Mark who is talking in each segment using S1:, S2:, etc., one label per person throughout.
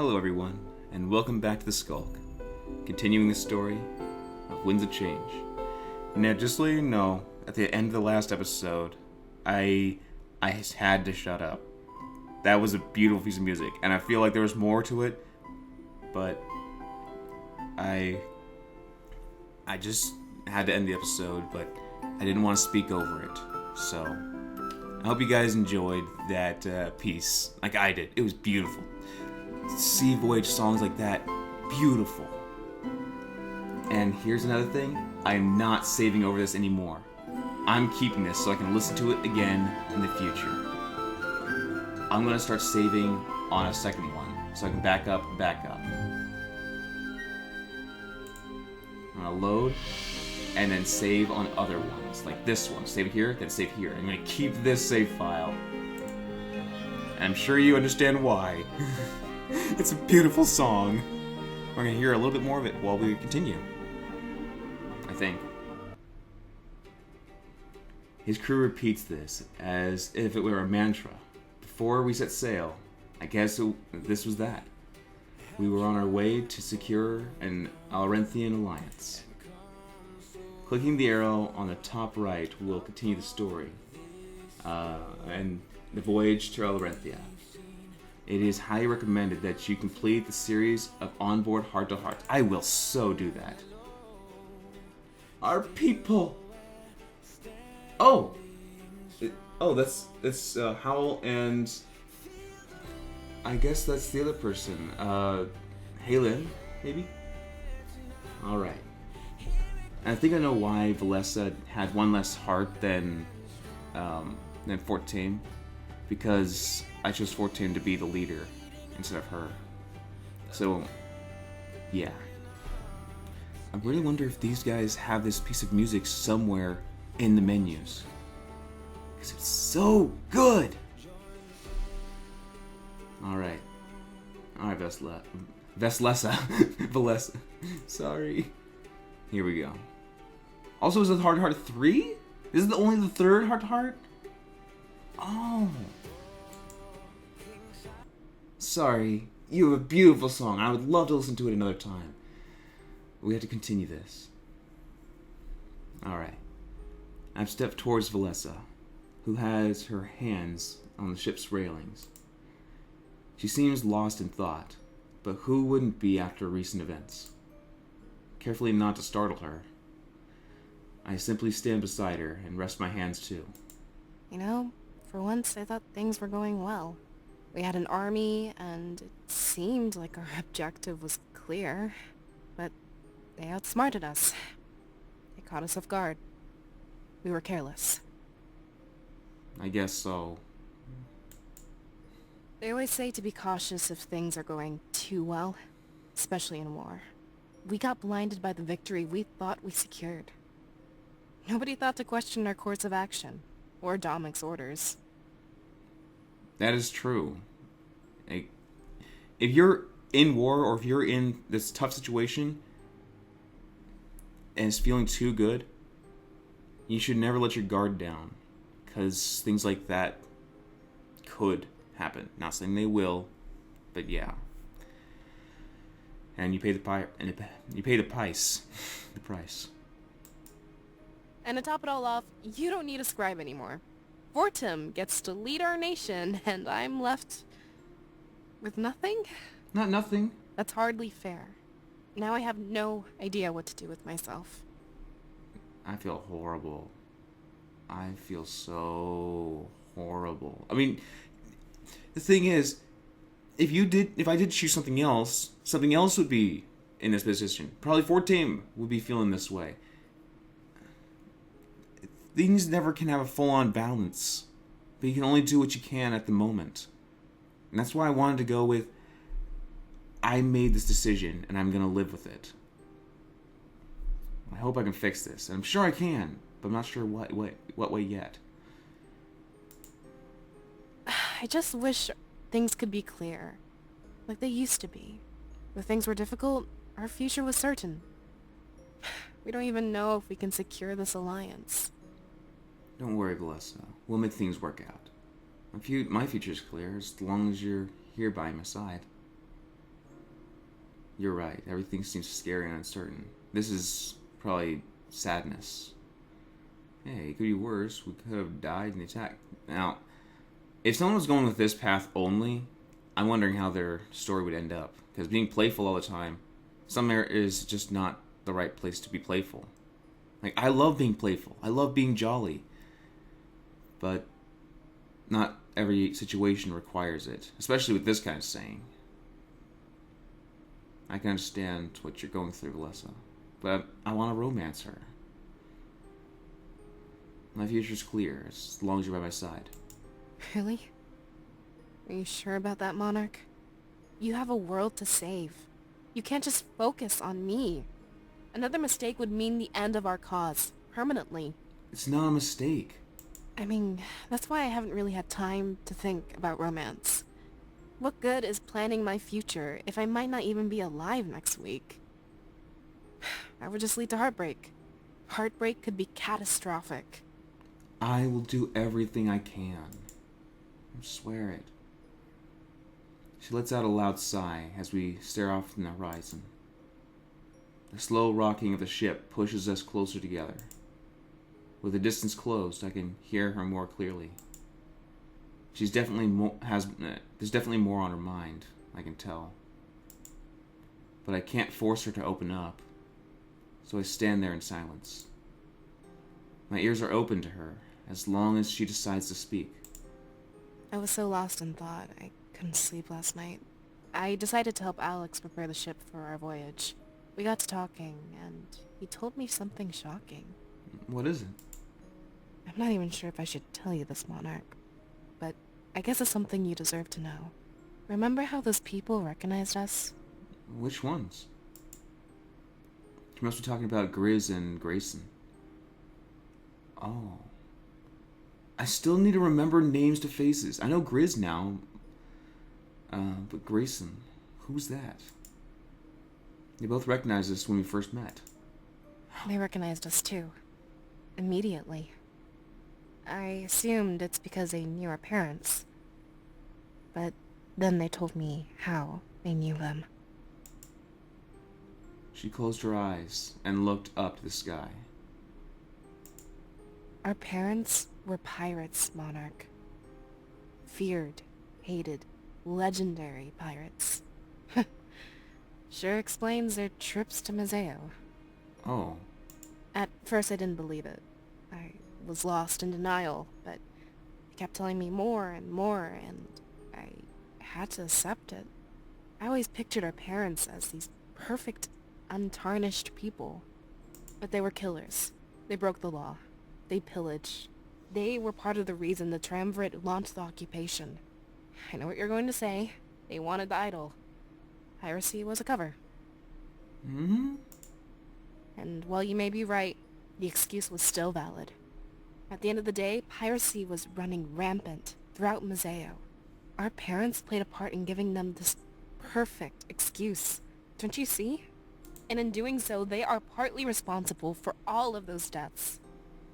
S1: Hello everyone, and welcome back to The Skulk, continuing the story of Winds of Change. Now, just so you know, at the end of the last episode, I had to shut up. That was a beautiful piece of music, and I feel like there was more to it, but I just had to end the episode, but I didn't want to speak over it, so I hope you guys enjoyed that piece like I did. It was beautiful. Sea Voyage songs like that, beautiful. And here's another thing, I'm not saving over this anymore. I'm keeping this so I can listen to it again in the future. I'm gonna start saving on a second one, so I can back up. I'm gonna load, and then save on other ones, like this one. Save it here, then save here. I'm gonna keep this save file. And I'm sure you understand why. It's a beautiful song. We're gonna hear a little bit more of it while we continue, I think. His crew repeats this as if it were a mantra. Before we set sail, I guess this was that. We were on our way to secure an Alrenthian alliance. Clicking the arrow on the top right will continue the story and the voyage to Alrenthia. It is highly recommended that you complete the series of onboard heart-to-heart. I will so do that. Our people. Oh, that's Howl, and I guess that's the other person. Halen, maybe. All right. And I think I know why Valessa had one less heart than Fortune, because I chose Fortune to be the leader instead of her. So, yeah. I really wonder if these guys have this piece of music somewhere in the menus, because it's so good. All right, Valessa. Sorry. Here we go. Also, is it Heart to Heart 3? Is it only the third Heart to Heart? Oh. Sorry. You have a beautiful song. I would love to listen to it another time. We have to continue this. Alright. I've stepped towards Valessa, who has her hands on the ship's railings. She seems lost in thought, but who wouldn't be after recent events? Carefully not to startle her, I simply stand beside her and rest my hands too.
S2: You know, for once I thought things were going well. We had an army, and it seemed like our objective was clear, but they outsmarted us. They caught us off guard. We were careless.
S1: I guess so.
S2: They always say to be cautious if things are going too well, especially in war. We got blinded by the victory we thought we secured. Nobody thought to question our course of action, or Domic's orders.
S1: That is true. If you're in war, or if you're in this tough situation, and it's feeling too good, you should never let your guard down, because things like that could happen. Not saying they will, but yeah. And you pay the price. The price.
S2: And to top it all off, you don't need a scribe anymore. Fortim gets to lead our nation, and I'm left with nothing?
S1: Not nothing.
S2: That's hardly fair. Now I have no idea what to do with myself.
S1: I feel horrible. I feel so horrible. I mean, the thing is, if I did choose something else would be in this position. Probably Fortim would be feeling this way. Things never can have a full-on balance, but you can only do what you can at the moment. And that's why I wanted to go with, I made this decision, and I'm going to live with it. I hope I can fix this. And I'm sure I can, but I'm not sure what way yet.
S2: I just wish things could be clear, like they used to be. When things were difficult, our future was certain. We don't even know if we can secure this alliance.
S1: Don't worry, Valessa. We'll make things work out. My future's clear as long as you're here by my side. You're right. Everything seems scary and uncertain. This is probably sadness. Hey, it could be worse. We could have died in the attack. Now, if someone was going with this path only, I'm wondering how their story would end up. Because being playful all the time, somewhere is just not the right place to be playful. Like, I love being playful. I love being jolly. But not every situation requires it. Especially with this kind of saying. I can understand what you're going through, Valessa. But I want to romance her. My future's clear, as long as you're by my side.
S2: Really? Are you sure about that, Monarch? You have a world to save. You can't just focus on me. Another mistake would mean the end of our cause, permanently.
S1: It's not a mistake.
S2: I mean, that's why I haven't really had time to think about romance. What good is planning my future if I might not even be alive next week? That would just lead to heartbreak. Heartbreak could be catastrophic.
S1: I will do everything I can. I swear it. She lets out a loud sigh as we stare off in the horizon. The slow rocking of the ship pushes us closer together. With the distance closed, I can hear her more clearly. There's definitely more on her mind, I can tell. But I can't force her to open up, so I stand there in silence. My ears are open to her, as long as she decides to speak.
S2: I was so lost in thought, I couldn't sleep last night. I decided to help Alex prepare the ship for our voyage. We got to talking, and he told me something shocking.
S1: What is it?
S2: I'm not even sure if I should tell you this, Monarch, but I guess it's something you deserve to know. Remember how those people recognized us?
S1: Which ones? You must be talking about Grizz and Grayson. Oh. I still need to remember names to faces. I know Grizz now. But Grayson, who's that? They both recognized us when we first met.
S2: They recognized us too. Immediately. I assumed it's because they knew our parents. But then they told me how they knew them.
S1: She closed her eyes and looked up to the sky.
S2: Our parents were pirates, Monarch. Feared, hated, legendary pirates. Sure explains their trips to Museo.
S1: Oh.
S2: At first I didn't believe it. I was lost in denial, but he kept telling me more and more, and I had to accept it. I always pictured our parents as these perfect, untarnished people. But they were killers. They broke the law. They pillaged. They were part of the reason the Triumvirate launched the occupation. I know what you're going to say. They wanted the idol. Piracy was a cover.
S1: Hmm?
S2: And while you may be right, the excuse was still valid. At the end of the day, piracy was running rampant throughout Museo. Our parents played a part in giving them this perfect excuse. Don't you see? And in doing so, they are partly responsible for all of those deaths.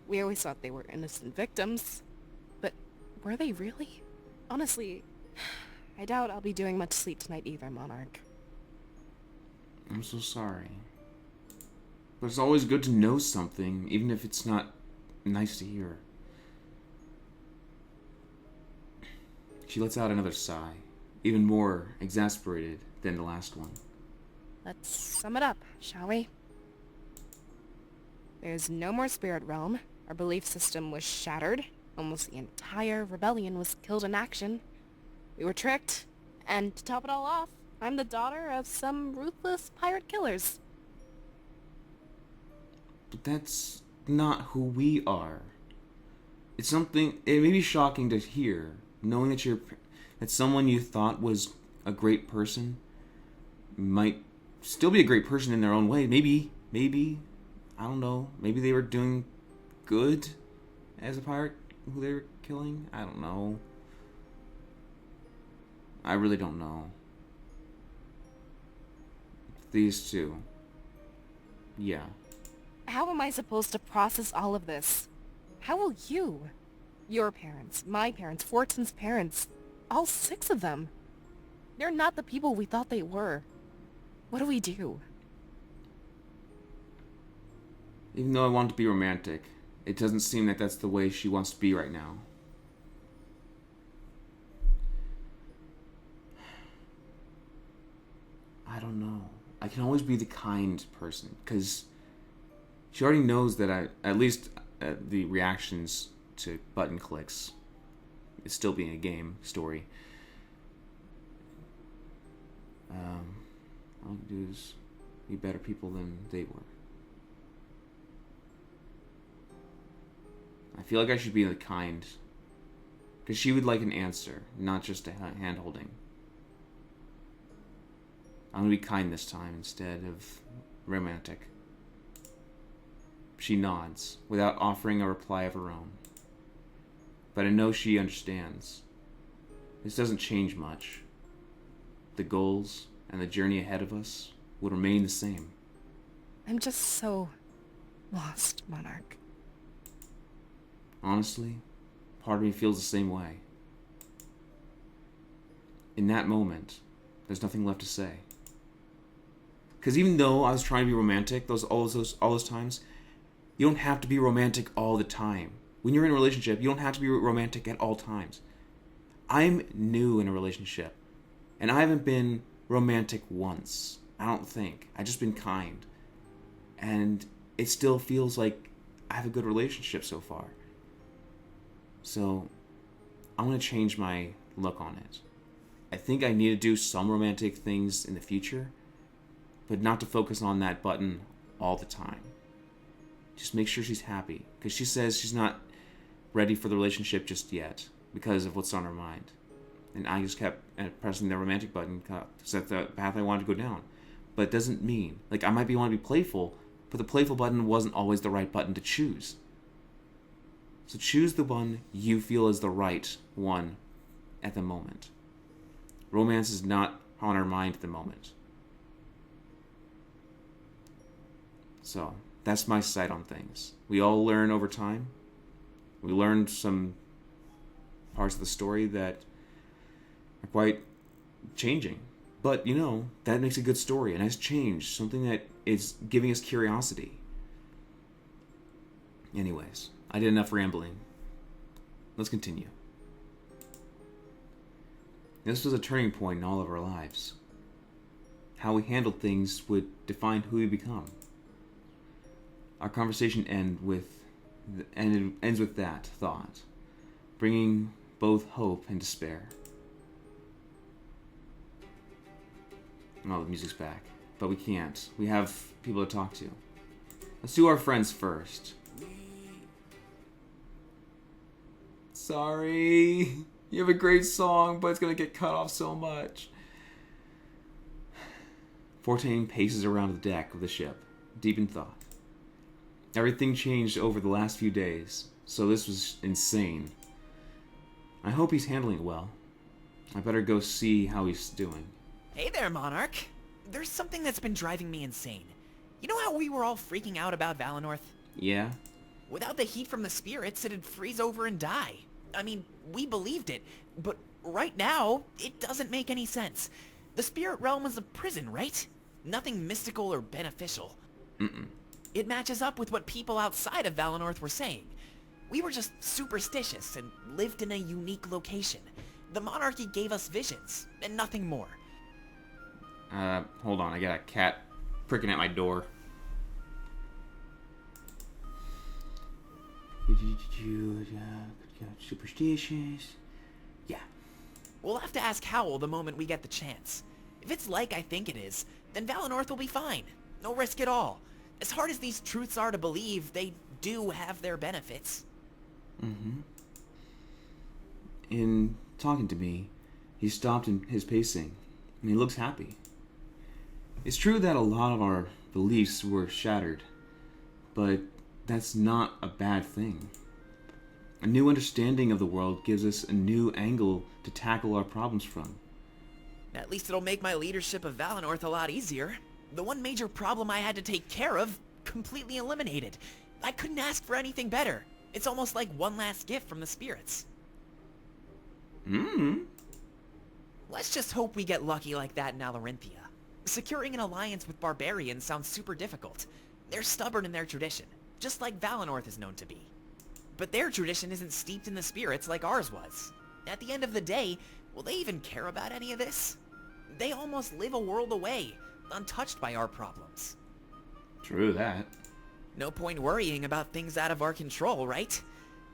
S2: We always thought they were innocent victims. But were they really? Honestly, I doubt I'll be doing much sleep tonight either, Monarch.
S1: I'm so sorry. But it's always good to know something, even if it's not nice to hear. She lets out another sigh, even more exasperated than the last one.
S2: Let's sum it up, shall we? There's no more spirit realm. Our belief system was shattered. Almost the entire rebellion was killed in action. We were tricked. And to top it all off, I'm the daughter of some ruthless pirate killers.
S1: But that's not who we are. It's something, it may be shocking to hear, knowing that someone you thought was a great person might still be a great person in their own way. Maybe, I don't know, maybe they were doing good as a pirate who they were killing. I don't know. I really don't know. These two. Yeah.
S2: How am I supposed to process all of this? How will you? Your parents, my parents, Fortune's parents, all 6 of them. They're not the people we thought they were. What do we do?
S1: Even though I want to be romantic, it doesn't seem that that's the way she wants to be right now. I don't know. I can always be the kind person, because she already knows that at least the reactions to button clicks, it's still being a game story. All I can do is be better people than they were. I feel like I should be the kind, because she would like an answer, not just a hand holding. I'm gonna be kind this time instead of romantic. She nods, without offering a reply of her own. But I know she understands. This doesn't change much. The goals and the journey ahead of us would remain the same.
S2: I'm just so lost, Monarch.
S1: Honestly, part of me feels the same way. In that moment, there's nothing left to say. Because even though I was trying to be romantic all those times, you don't have to be romantic all the time. When you're in a relationship, you don't have to be romantic at all times. I'm new in a relationship, and I haven't been romantic once. I don't think. I've just been kind. And it still feels like I have a good relationship so far. So, I'm going to change my look on it. I think I need to do some romantic things in the future, but not to focus on that button all the time. Just make sure she's happy, because she says she's not ready for the relationship just yet because of what's on her mind. And I just kept pressing the romantic button to set the path I wanted to go down. But it doesn't mean, like, I might want to be playful, but the playful button wasn't always the right button to choose. So choose the one you feel is the right one at the moment. Romance is not on our mind at the moment. So, that's my side on things. We all learn over time. We learned some parts of the story that are quite changing. But, that makes a good story, a nice change, something that is giving us curiosity. Anyways, I did enough rambling. Let's continue. This was a turning point in all of our lives. How we handled things would define who we become. Our conversation ends with that thought, bringing both hope and despair. Oh, the music's back. But we can't. We have people to talk to. Let's do our friends first. Sorry. You have a great song, but it's going to get cut off so much. Fortane paces around the deck of the ship, deep in thought. Everything changed over the last few days, so this was insane. I hope he's handling it well. I better go see how he's doing.
S3: Hey there, Monarch. There's something that's been driving me insane. You know how we were all freaking out about Valinor?
S1: Yeah?
S3: Without the heat from the spirits, it'd freeze over and die. I mean, we believed it, but right now, it doesn't make any sense. The spirit realm is a prison, right? Nothing mystical or beneficial.
S1: Mm-mm.
S3: It matches up with what people outside of Valinor were saying. We were just superstitious and lived in a unique location. The Monarchy gave us visions, and nothing more.
S1: Hold on, I got a cat pricking at my door. Superstitious. Yeah.
S3: We'll have to ask Howl the moment we get the chance. If it's like I think it is, then Valinor will be fine. No risk at all. As hard as these truths are to believe, they do have their benefits.
S1: Mm-hmm. In talking to me, he stopped in his pacing, and he looks happy. It's true that a lot of our beliefs were shattered, but that's not a bad thing. A new understanding of the world gives us a new angle to tackle our problems from.
S3: At least it'll make my leadership of Valinor a lot easier. The one major problem I had to take care of, completely eliminated. I couldn't ask for anything better. It's almost like one last gift from the spirits.
S1: Mm-hmm.
S3: Let's just hope we get lucky like that in Alarinthia. Securing an alliance with barbarians sounds super difficult. They're stubborn in their tradition, just like Valinor is known to be. But their tradition isn't steeped in the spirits like ours was. At the end of the day, will they even care about any of this? They almost live a world away, untouched by our problems.
S1: True that.
S3: No point worrying about things out of our control, right?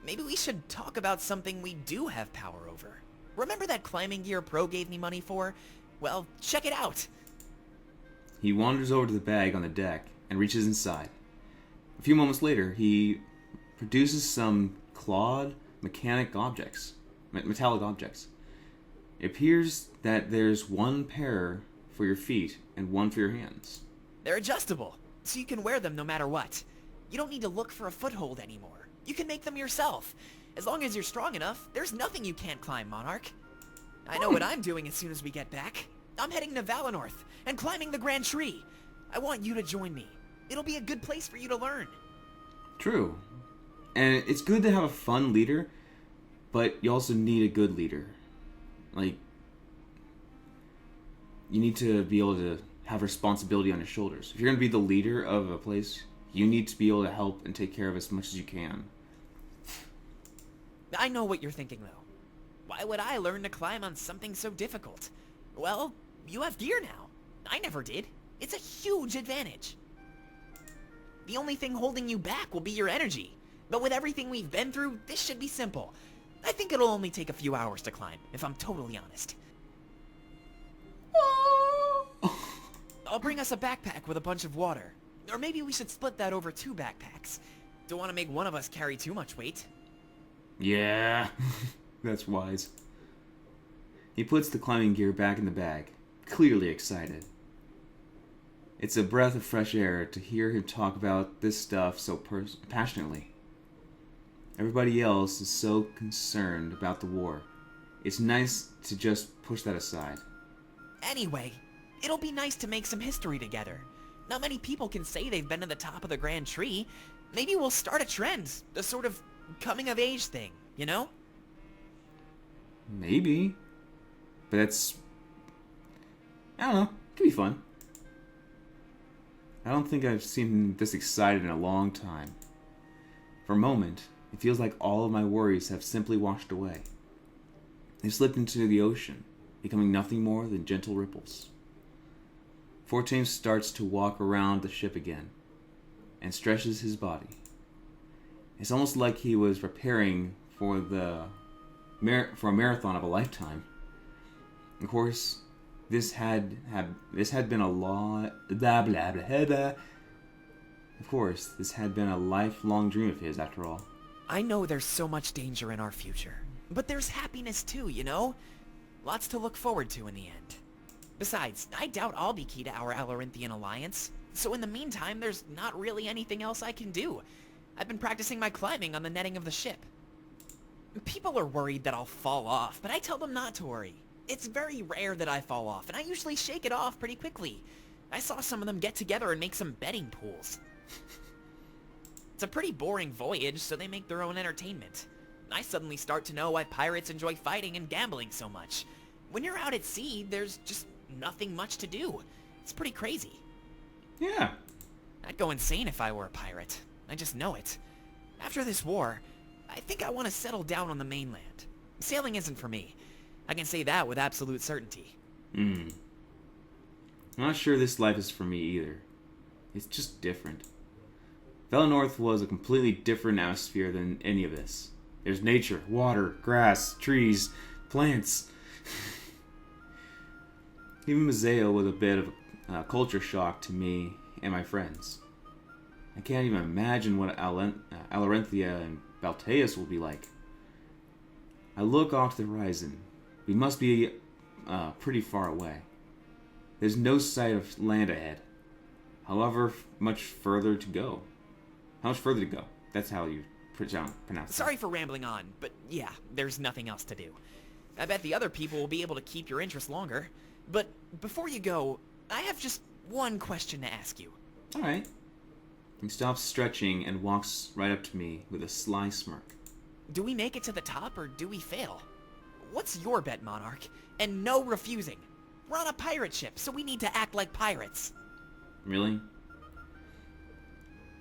S3: Maybe we should talk about something we do have power over. Remember that climbing gear Pro gave me money for? Well, check it out.
S1: He wanders over to the bag on the deck and reaches inside. A few moments later, he produces some clawed metallic objects. It appears that there's one pair for your feet and one for your hands.
S3: They're adjustable, so you can wear them no matter what. You don't need to look for a foothold anymore. You can make them yourself. As long as you're strong enough, there's nothing you can't climb, Monarch. I know what I'm doing as soon as we get back. I'm heading to Valinor and climbing the Grand Tree. I want you to join me. It'll be a good place for you to learn.
S1: True. And it's good to have a fun leader, but you also need a good leader. Like, you need to be able to have responsibility on your shoulders. If you're going to be the leader of a place, you need to be able to help and take care of as much as you can.
S3: I know what you're thinking, though. Why would I learn to climb on something so difficult? Well, you have gear now. I never did. It's a huge advantage. The only thing holding you back will be your energy. But with everything we've been through, this should be simple. I think it'll only take a few hours to climb, if I'm totally honest. I'll bring us a backpack with a bunch of water. Or maybe we should split that over 2 backpacks. Don't want to make one of us carry too much weight.
S1: Yeah, that's wise. He puts the climbing gear back in the bag, clearly excited. It's a breath of fresh air to hear him talk about this stuff so passionately. Everybody else is so concerned about the war. It's nice to just push that aside.
S3: Anyway, it'll be nice to make some history together. Not many people can say they've been to the top of the Grand Tree. Maybe we'll start a trend, a sort of coming-of-age thing, you know?
S1: Maybe. But that's... I don't know. It could be fun. I don't think I've seen him this excited in a long time. For a moment, it feels like all of my worries have simply washed away. They've slipped into the ocean, becoming nothing more than gentle ripples. Fortune starts to walk around the ship again, and stretches his body. It's almost like he was preparing for a marathon of a lifetime. Of course, this had been a lot. Blah, blah, blah, blah. Of course, this had been a lifelong dream of his, after all.
S3: I know there's so much danger in our future, but there's happiness too, you know? Lots to look forward to in the end. Besides, I doubt I'll be key to our Alorinthian alliance, so in the meantime, there's not really anything else I can do. I've been practicing my climbing on the netting of the ship. People are worried that I'll fall off, but I tell them not to worry. It's very rare that I fall off, and I usually shake it off pretty quickly. I saw some of them get together and make some betting pools. It's a pretty boring voyage, so they make their own entertainment. I suddenly start to know why pirates enjoy fighting and gambling so much. When you're out at sea, there's just nothing much to do. It's pretty crazy.
S1: Yeah.
S3: I'd go insane if I were a pirate. I just know it. After this war, I think I want to settle down on the mainland. Sailing isn't for me. I can say that with absolute certainty.
S1: I'm not sure this life is for me either. It's just different. Valinor was a completely different atmosphere than any of this. There's nature, water, grass, trees, plants. Even Mazeo was a bit of a culture shock to me and my friends. I can't even imagine what Alorenthia and Balteus will be like. I look off the horizon. We must be pretty far away. There's no sight of land ahead. However much further to go. How much further to go? That's how you pronounce it.
S3: Sorry for rambling on, but yeah, there's nothing else to do. I bet the other people will be able to keep your interest longer. But before you go, I have just one question to ask you.
S1: Alright. He stops stretching and walks right up to me with a sly smirk.
S3: Do we make it to the top or do we fail? What's your bet, Monarch? And no refusing. We're on a pirate ship, so we need to act like pirates.
S1: Really?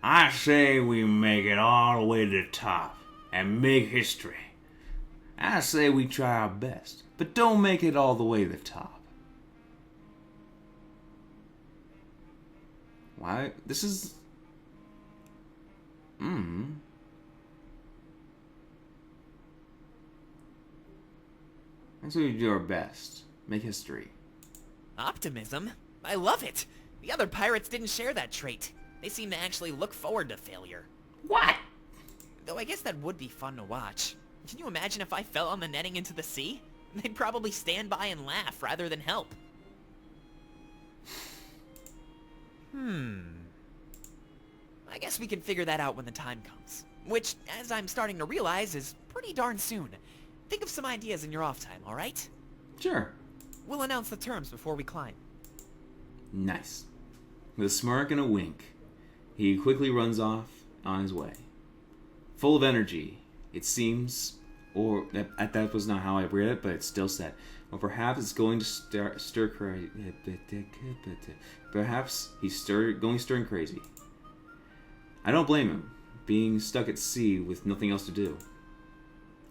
S1: I say we make it all the way to the top and make history. I say we try our best, but don't make it all the way to the top. Why? This is... I say we do our best. Make history.
S3: Optimism? I love it. The other pirates didn't share that trait. They seem to actually look forward to failure.
S1: What?
S3: Though I guess that would be fun to watch. Can you imagine if I fell on the netting into the sea? They'd probably stand by and laugh rather than help. I guess we can figure that out when the time comes. Which, as I'm starting to realize, is pretty darn soon. Think of some ideas in your off time, alright?
S1: Sure.
S3: We'll announce the terms before we climb.
S1: Nice. With a smirk and a wink, he quickly runs off on his way. Full of energy, it seems, or that was not how I read it, but it's still said. Or perhaps it's going to stir crazy. Perhaps he's stirring crazy. I don't blame him, being stuck at sea with nothing else to do.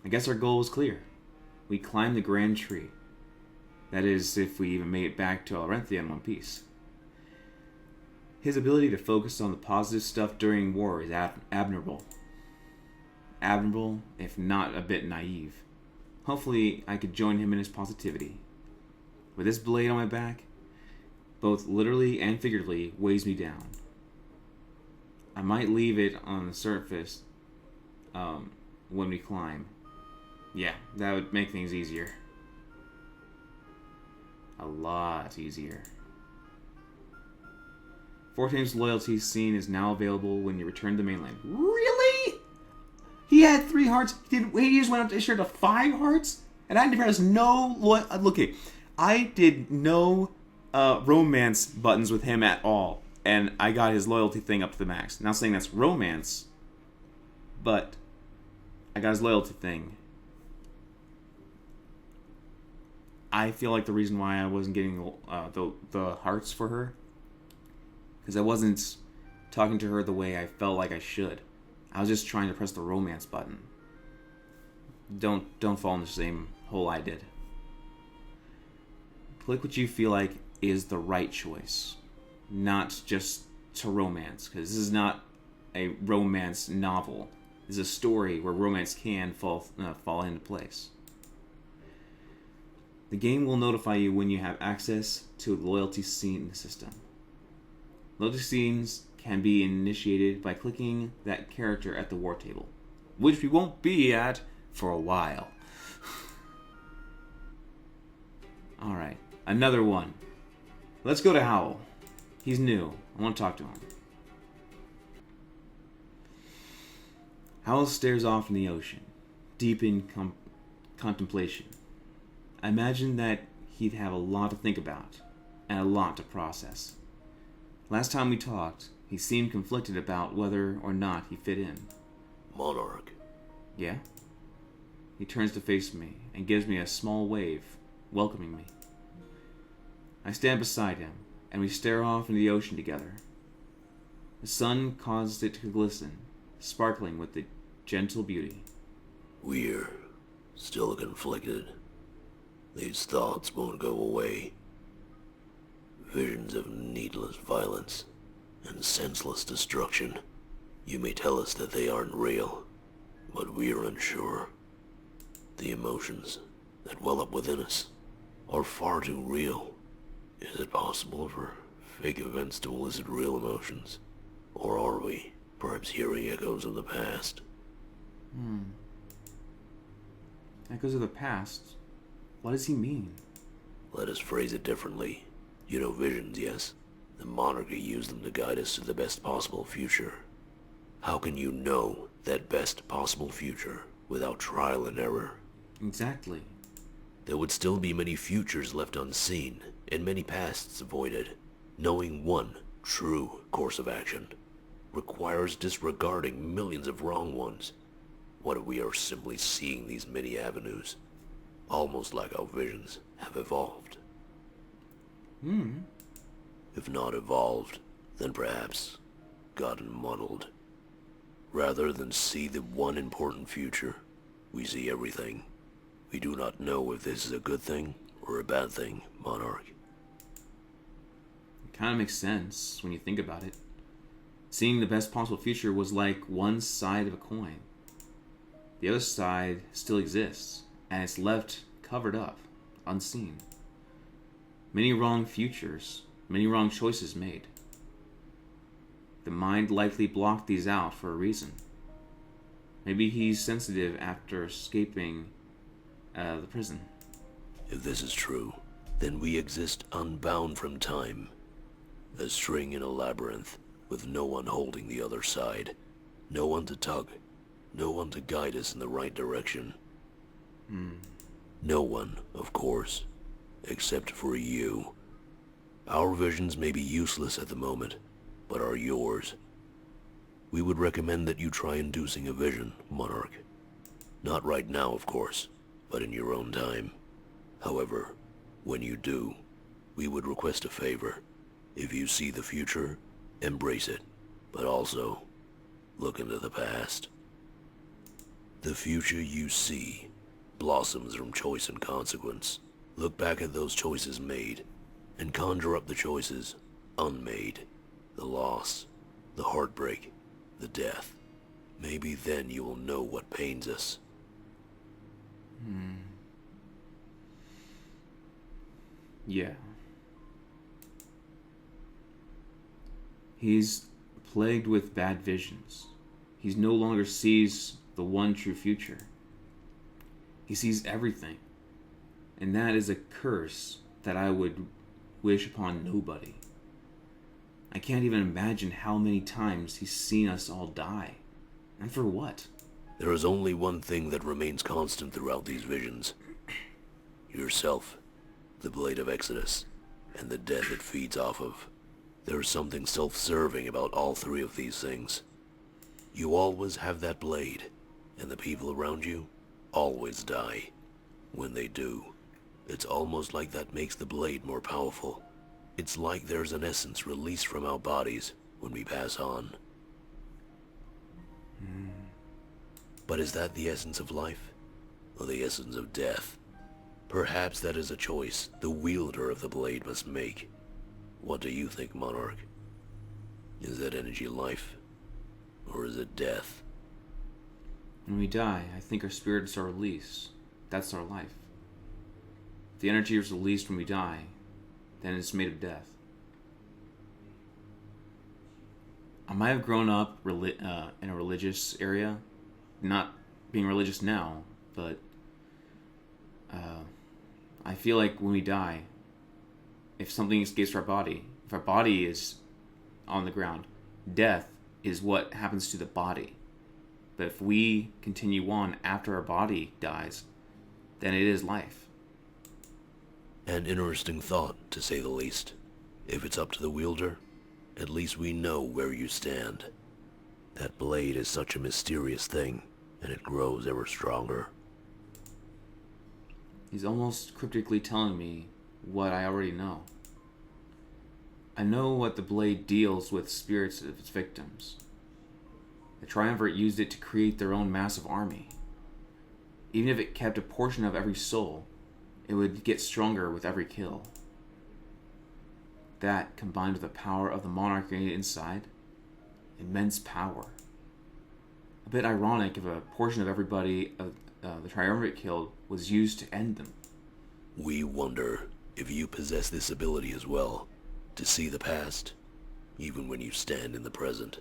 S1: I guess our goal was clear. We climbed the Grand Tree. That is, if we even made it back to Arenthia in one piece. His ability to focus on the positive stuff during war is admirable. Admirable, if not a bit naive. Hopefully, I could join him in his positivity. With this blade on my back, both literally and figuratively, weighs me down. I might leave it on the surface when we climb. Yeah, that would make things easier. A lot easier. Fortame's loyalty scene is now available when you return to the mainland. Really? He had 3 hearts. He just went up to share to 5 hearts? And I did no... Look, I did no romance buttons with him at all. And I got his loyalty thing up to the max. Not saying that's romance, but I got his loyalty thing. I feel like the reason why I wasn't getting the hearts for her, because I wasn't talking to her the way I felt like I should. I was just trying to press the romance button. Don't fall in the same hole I did. Click what you feel like is the right choice, not just to romance, because this is not a romance novel. This is a story where romance can fall into place. The game will notify you when you have access to the loyalty scene system. Loyalty scenes can be initiated by clicking that character at the war table, which we won't be at for a while. Alright, another one. Let's go to Howl. He's new. I want to talk to him. Howl stares off in the ocean, deep in contemplation. I imagine that he'd have a lot to think about, and a lot to process. Last time we talked, he seemed conflicted about whether or not he fit in.
S4: Monarch.
S1: Yeah? He turns to face me, and gives me a small wave, welcoming me. I stand beside him, and we stare off into the ocean together. The sun caused it to glisten, sparkling with the gentle beauty.
S4: We're still conflicted. These thoughts won't go away. Visions of needless violence and senseless destruction. You may tell us that they aren't real, but we're unsure. The emotions that well up within us are far too real. Is it possible for fake events to elicit real emotions? Or are we perhaps hearing echoes of the past?
S1: Echoes of the past? What does he mean?
S4: Let us phrase it differently. You know visions, yes? The Monarchy used them to guide us to the best possible future. How can you know that best possible future without trial and error?
S1: Exactly.
S4: There would still be many futures left unseen, and many pasts avoided. Knowing one true course of action requires disregarding millions of wrong ones. What if we are simply seeing these many avenues, almost like our visions have evolved? If not evolved, then perhaps gotten muddled. Rather than see the one important future, we see everything. We do not know if this is a good thing or a bad thing, Monarch.
S1: It kind of makes sense when you think about it. Seeing the best possible future was like one side of a coin. The other side still exists, and it's left covered up, unseen. Many wrong futures, many wrong choices made. The mind likely blocked these out for a reason. Maybe he's sensitive after escaping the prison.
S4: If this is true, then we exist unbound from time. A string in a labyrinth, with no one holding the other side. No one to tug. No one to guide us in the right direction. No one, of course, except for you. Our visions may be useless at the moment, but are yours. We would recommend that you try inducing a vision, Monarch. Not right now, of course, but in your own time. However, when you do, we would request a favor. If you see the future, embrace it, but also look into the past. The future you see blossoms from choice and consequence. Look back at those choices made, and conjure up the choices unmade. The loss, the heartbreak, the death. Maybe then you will know what pains us.
S1: Yeah. He's plagued with bad visions. He no longer sees the one true future. He sees everything. And that is a curse that I would wish upon nobody. I can't even imagine how many times he's seen us all die. And for what?
S4: There is only one thing that remains constant throughout these visions. Yourself, the blade of Exodus, and the death it feeds off of. There is something self-serving about all three of these things. You always have that blade, and the people around you always die. When they do, it's almost like that makes the blade more powerful. It's like there's an essence released from our bodies when we pass on. But is that the essence of life, or the essence of death? Perhaps that is a choice the wielder of the blade must make. What do you think, Monarch? Is that energy life, or is it death?
S1: When we die, I think our spirits are released. That's our life. If the energy is released when we die, then it's made of death. I might have grown up in a religious area, not being religious now, but I feel like when we die, if something escapes our body, if our body is on the ground, death is what happens to the body. But if we continue on after our body dies, then it is life.
S4: An interesting thought, to say the least. If it's up to the wielder, at least we know where you stand. That blade is such a mysterious thing, and it grows ever stronger.
S1: He's almost cryptically telling me what I already know. I know what the blade deals with spirits of its victims. The Triumvirate used it to create their own massive army. Even if it kept a portion of every soul, it would get stronger with every kill. That, combined with the power of the Monarchy inside, immense power. A bit ironic if a portion of everybody the Triumvirate killed was used to end them.
S4: We wonder if you possess this ability as well, to see the past, even when you stand in the present.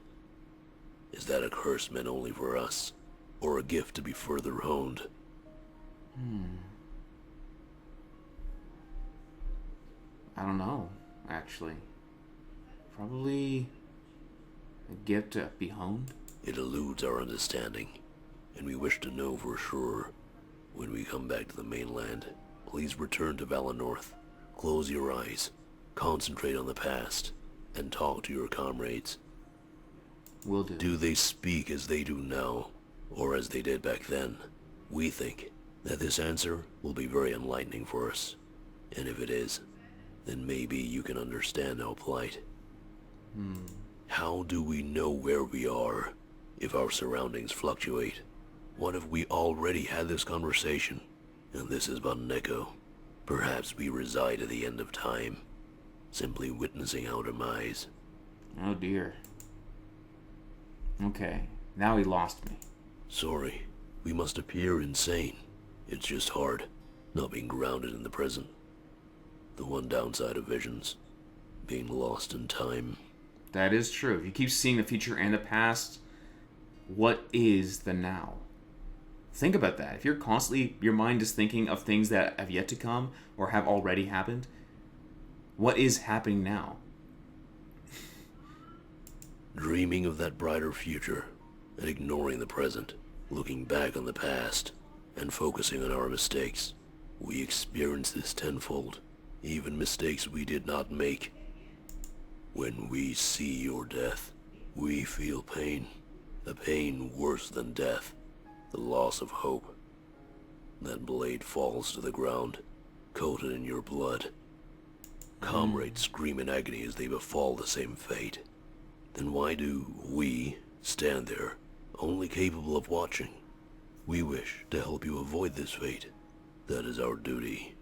S4: Is that a curse meant only for us, or a gift to be further honed?
S1: I don't know, actually. Probably a gift to be honed?
S4: It eludes our understanding, and we wish to know for sure. When we come back to the mainland, please return to Valinor. Close your eyes, concentrate on the past, and talk to your comrades.
S1: Will do.
S4: Do they speak as they do now, or as they did back then? We think that this answer will be very enlightening for us, and if it is, then maybe you can understand our plight. How do we know where we are if our surroundings fluctuate? What if we already had this conversation, and this is but an echo? Perhaps we reside at the end of time, simply witnessing our demise.
S1: Oh dear. Okay, now he lost me.
S4: Sorry, we must appear insane. It's just hard, not being grounded in the present. The one downside of visions, being lost in time.
S1: That is true. If you keep seeing the future and the past, what is the now? Think about that. If you're constantly, your mind is thinking of things that have yet to come or have already happened, what is happening now?
S4: Dreaming of that brighter future and ignoring the present, looking back on the past and focusing on our mistakes. We experience this tenfold, even mistakes we did not make. When we see your death, we feel pain, a pain worse than death, the loss of hope. That blade falls to the ground, coated in your blood. Comrades scream in agony as they befall the same fate. Then why do we stand there, only capable of watching? We wish to help you avoid this fate. That is our duty.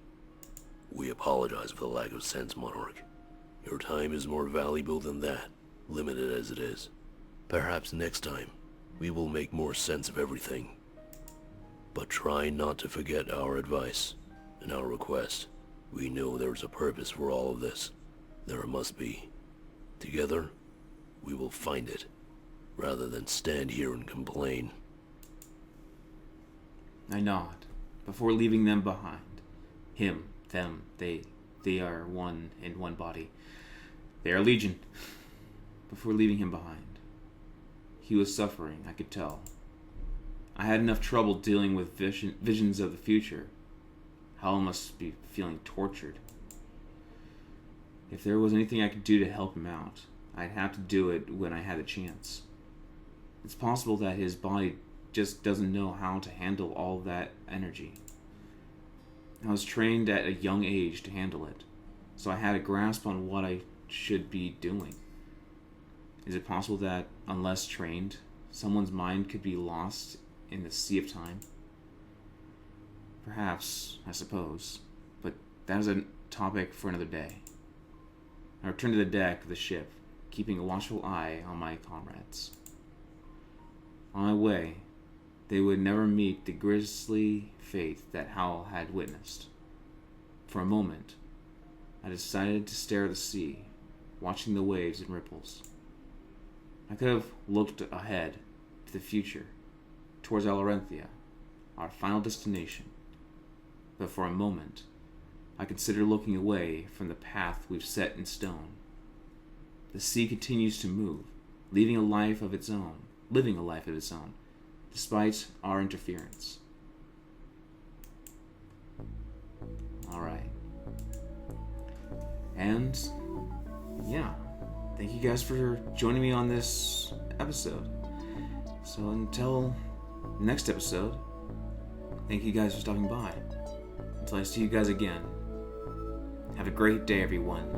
S4: We apologize for the lack of sense, Monarch. Your time is more valuable than that, limited as it is. Perhaps next time, we will make more sense of everything. But try not to forget our advice and our request. We know there is a purpose for all of this. There must be. Together, we will find it, rather than stand here and complain.
S1: I nod, before leaving them behind. Him, them, they are one in one body. They are legion. Before leaving him behind. He was suffering, I could tell. I had enough trouble dealing with visions of the future. Hal must be feeling tortured. If there was anything I could do to help him out, I'd have to do it when I had a chance. It's possible that his body just doesn't know how to handle all that energy. I was trained at a young age to handle it, so I had a grasp on what I should be doing. Is it possible that, unless trained, someone's mind could be lost in the sea of time? Perhaps, I suppose, but that is a topic for another day. I returned to the deck of the ship, keeping a watchful eye on my comrades. On my way, they would never meet the grisly fate that Hal had witnessed. For a moment, I decided to stare at the sea, watching the waves and ripples. I could have looked ahead to the future, towards Alarenthia, our final destination. But for a moment, I considered looking away from the path we've set in stone. The sea continues to move, living a life of its own, despite our interference. Alright. And, yeah. Thank you guys for joining me on this episode. So until next episode, thank you guys for stopping by. Until I see you guys again, have a great day, everyone.